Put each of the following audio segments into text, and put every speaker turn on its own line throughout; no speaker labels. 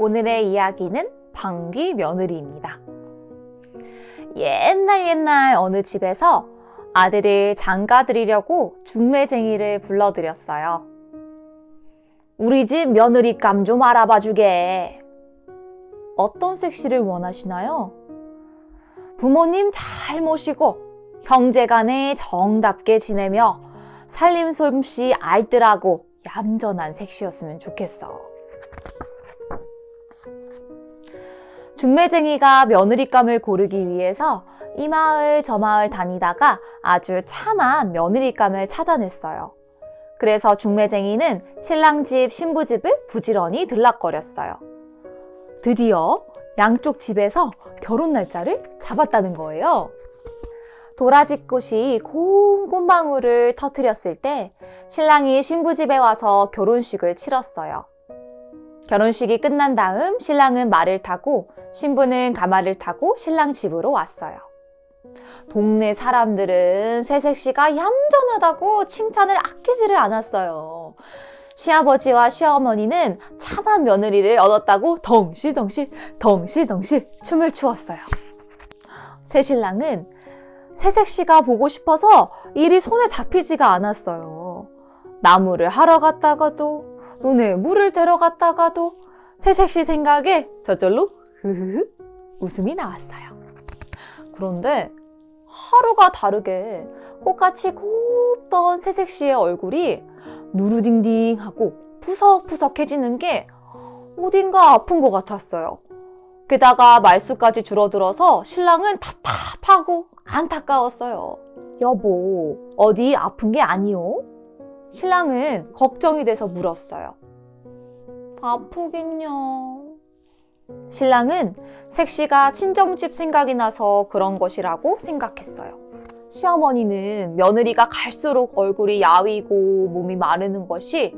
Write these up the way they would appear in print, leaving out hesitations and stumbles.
오늘의 이야기는 방귀 며느리입니다. 옛날 어느 집에서 아들을 장가들이려고 중매쟁이를 불러들였어요. 우리 집 며느리감 좀 알아봐 주게. 어떤 섹시를 원하시나요? 부모님 잘 모시고 형제간에 정답게 지내며 살림솜씨 알뜰하고 얌전한 섹시였으면 좋겠어. 중매쟁이가 며느리감을 고르기 위해서 이 마을 저 마을 다니다가 아주 참한 며느리감을 찾아냈어요. 그래서 중매쟁이는 신랑 집, 신부 집을 부지런히 들락거렸어요. 드디어 양쪽 집에서 결혼 날짜를 잡았다는 거예요. 도라지꽃이 곰곰방울을 터뜨렸을 때 신랑이 신부 집에 와서 결혼식을 치렀어요. 결혼식이 끝난 다음 신랑은 말을 타고 신부는 가마를 타고 신랑 집으로 왔어요. 동네 사람들은 새색시가 얌전하다고 칭찬을 아끼지를 않았어요. 시아버지와 시어머니는 참한 며느리를 얻었다고 덩실덩실 춤을 추었어요. 새신랑은 새색시가 보고 싶어서 일이 손에 잡히지가 않았어요. 나무를 하러 갔다가도 논에 물을 데려 갔다가도 새색시 생각에 저절로 흐흐흐 웃음이 나왔어요. 그런데 하루가 다르게 꽃같이 곱던 새색시의 얼굴이 누르딩딩하고 푸석푸석해지는 게 어딘가 아픈 것 같았어요. 게다가 말수까지 줄어들어서 신랑은 답답하고 안타까웠어요. 여보, 어디 아픈 게 아니오? 신랑은 걱정이 돼서 물었어요. 아프긴요. 신랑은 색시가 친정집 생각이 나서 그런 것이라고 생각했어요. 시어머니는 며느리가 갈수록 얼굴이 야위고 몸이 마르는 것이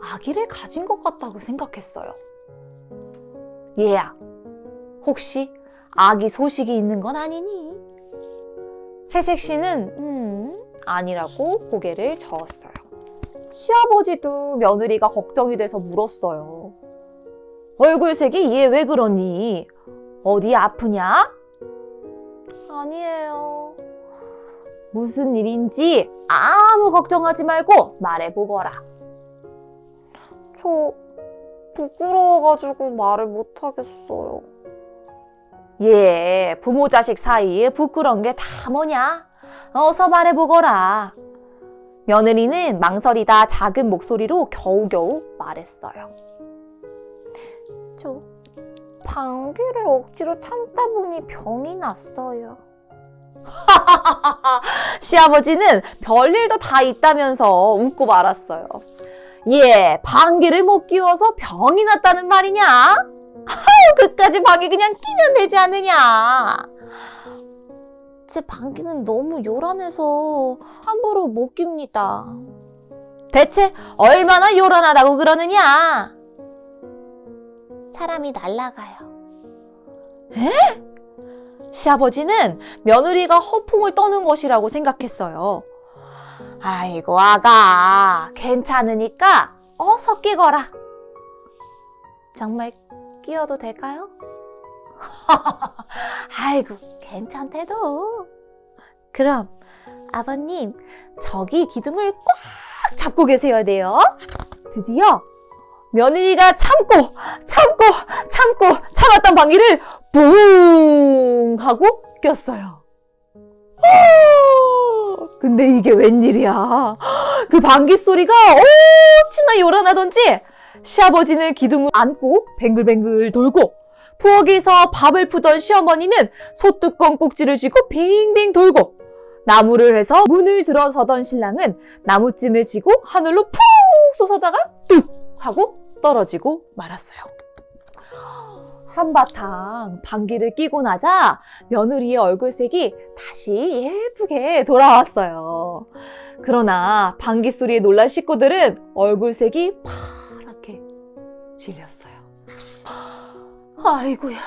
아기를 가진 것 같다고 생각했어요. 얘야, 혹시 아기 소식이 있는 건 아니니? 새색시는 아니라고 고개를 저었어요. 시아버지도 며느리가 걱정이 돼서 물었어요. 얼굴색이 얘 왜 그러니? 어디 아프냐? 아니에요. 무슨 일인지 아무 걱정하지 말고 말해보거라. 저 부끄러워가지고 말을 못하겠어요. 예, 부모 자식 사이에 부끄러운 게 다 뭐냐? 어서 말해보거라. 며느리는 망설이다 작은 목소리로 겨우겨우 말했어요. 저 방귀를 억지로 참다 보니 병이 났어요. 시아버지는 별일도 다 있다면서 웃고 말았어요. 예, 방귀를 못 끼워서 병이 났다는 말이냐? 아유, 그까지 방귀 그냥 끼면 되지 않느냐? 제 방귀는 너무 요란해서 함부로 못 낍니다. 대체 얼마나 요란하다고 그러느냐? 사람이 날아가요. 에? 시아버지는 며느리가 허풍을 떠는 것이라고 생각했어요. 아이고 아가, 괜찮으니까 어서 끼거라. 정말 끼워도 될까요? 아이고, 괜찮대도. 그럼 아버님, 저기 기둥을 꽉 잡고 계셔야 돼요. 드디어 며느리가 참았던 방귀를 뿡 하고 꼈어요. 근데 이게 웬일이야. 그 방귀 소리가 어찌나 요란하던지 시아버지는 기둥을 안고 뱅글뱅글 돌고 부엌에서 밥을 푸던 시어머니는 소뚜껑 꼭지를 쥐고 빙빙 돌고 나무를 해서 문을 들어서던 신랑은 나무찜을 쥐고 하늘로 푹 솟아다가 뚝 하고 떨어지고 말았어요. 한바탕 방귀를 끼고 나자 며느리의 얼굴색이 다시 예쁘게 돌아왔어요. 그러나 방귀 소리에 놀란 식구들은 얼굴색이 파랗게 질렸어요. 아이고야,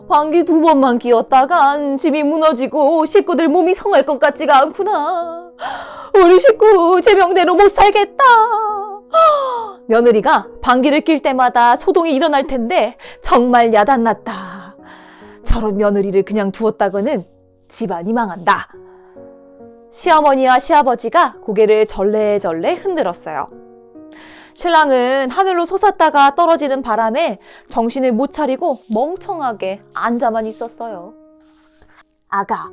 방귀 2번만 끼었다간 집이 무너지고 식구들 몸이 성할 것 같지가 않구나. 우리 식구 제 명대로 못 살겠다. 며느리가 방귀를 낄 때마다 소동이 일어날 텐데 정말 야단났다. 저런 며느리를 그냥 두었다가는 집안이 망한다. 시어머니와 시아버지가 고개를 절레절레 흔들었어요. 신랑은 하늘로 솟았다가 떨어지는 바람에 정신을 못 차리고 멍청하게 앉아만 있었어요. 아가,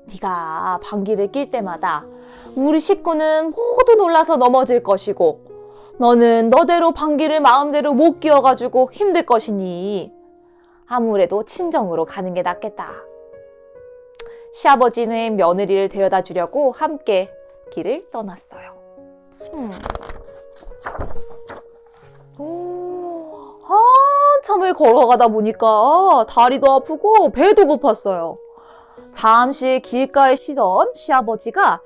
네가 방귀를 낄 때마다 우리 식구는 모두 놀라서 넘어질 것이고 너는 너대로 방귀를 마음대로 못 끼워가지고 힘들 것이니 아무래도 친정으로 가는 게 낫겠다. 시아버지는 며느리를 데려다 주려고 함께 길을 떠났어요. 한참을 걸어가다 보니까 다리도 아프고 배도 고팠어요. 잠시 길가에 쉬던 시아버지가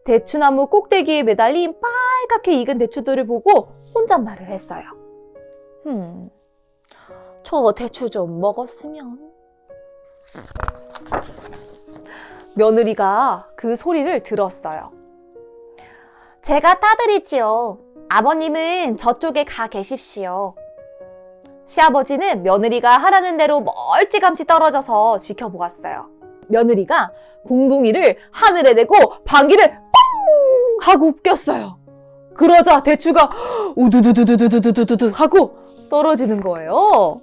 대추나무 꼭대기에 매달린 빨갛게 익은 대추들을 보고 혼잣말을 했어요. 저 대추 좀 먹었으면. 며느리가 그 소리를 들었어요. 제가 따드리지요. 아버님은 저쪽에 가 계십시오. 시아버지는 며느리가 하라는 대로 멀찌감치 떨어져서 지켜보았어요. 며느리가 궁둥이를 하늘에 대고 방귀를 뻥 하고 꼈어요. 그러자 대추가 우두두두두두두두두 하고 떨어지는 거예요.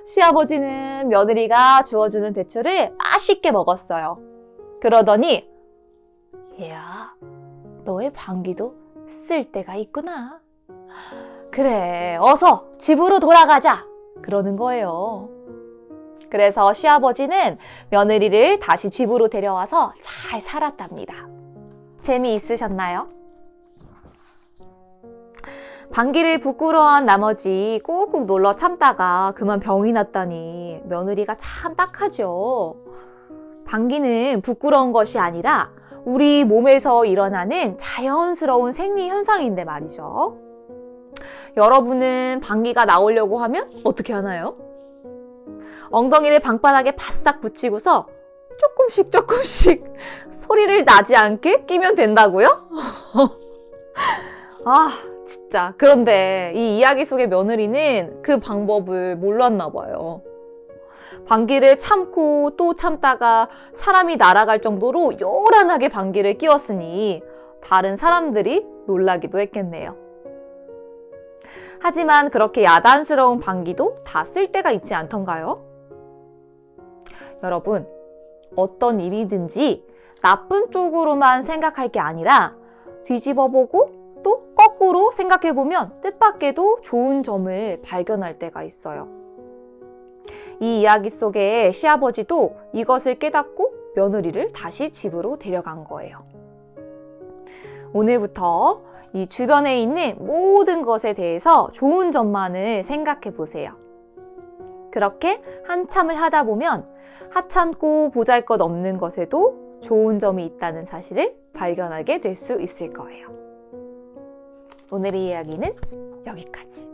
시아버지는 며느리가 주워주는 대추를 맛있게 먹었어요. 그러더니 야, 너의 방귀도 쓸 때가 있구나. 그래, 어서 집으로 돌아가자. 그러는 거예요. 그래서 시아버지는 며느리를 다시 집으로 데려와서 잘 살았답니다. 재미있으셨나요? 방귀를 부끄러워한 나머지 꾹꾹 눌러 참다가 그만 병이 났다니 며느리가 참 딱하죠. 방귀는 부끄러운 것이 아니라 우리 몸에서 일어나는 자연스러운 생리 현상인데 말이죠. 여러분은 방귀가 나오려고 하면 어떻게 하나요? 엉덩이를 방바닥에 바싹 붙이고서 조금씩 소리를 나지 않게 끼면 된다고요? 아, 진짜. 그런데 이 이야기 속의 며느리는 그 방법을 몰랐나 봐요. 방귀를 참고 또 참다가 사람이 날아갈 정도로 요란하게 방귀를 끼웠으니 다른 사람들이 놀라기도 했겠네요. 하지만 그렇게 야단스러운 방귀도 다 쓸 때가 있지 않던가요? 여러분, 어떤 일이든지 나쁜 쪽으로만 생각할 게 아니라 뒤집어보고 또 거꾸로 생각해보면 뜻밖에도 좋은 점을 발견할 때가 있어요. 이 이야기 속에 시아버지도 이것을 깨닫고 며느리를 다시 집으로 데려간 거예요. 오늘부터 이 주변에 있는 모든 것에 대해서 좋은 점만을 생각해 보세요. 그렇게 한참을 하다 보면 하찮고 보잘것없는 것에도 좋은 점이 있다는 사실을 발견하게 될 수 있을 거예요. 오늘의 이야기는 여기까지.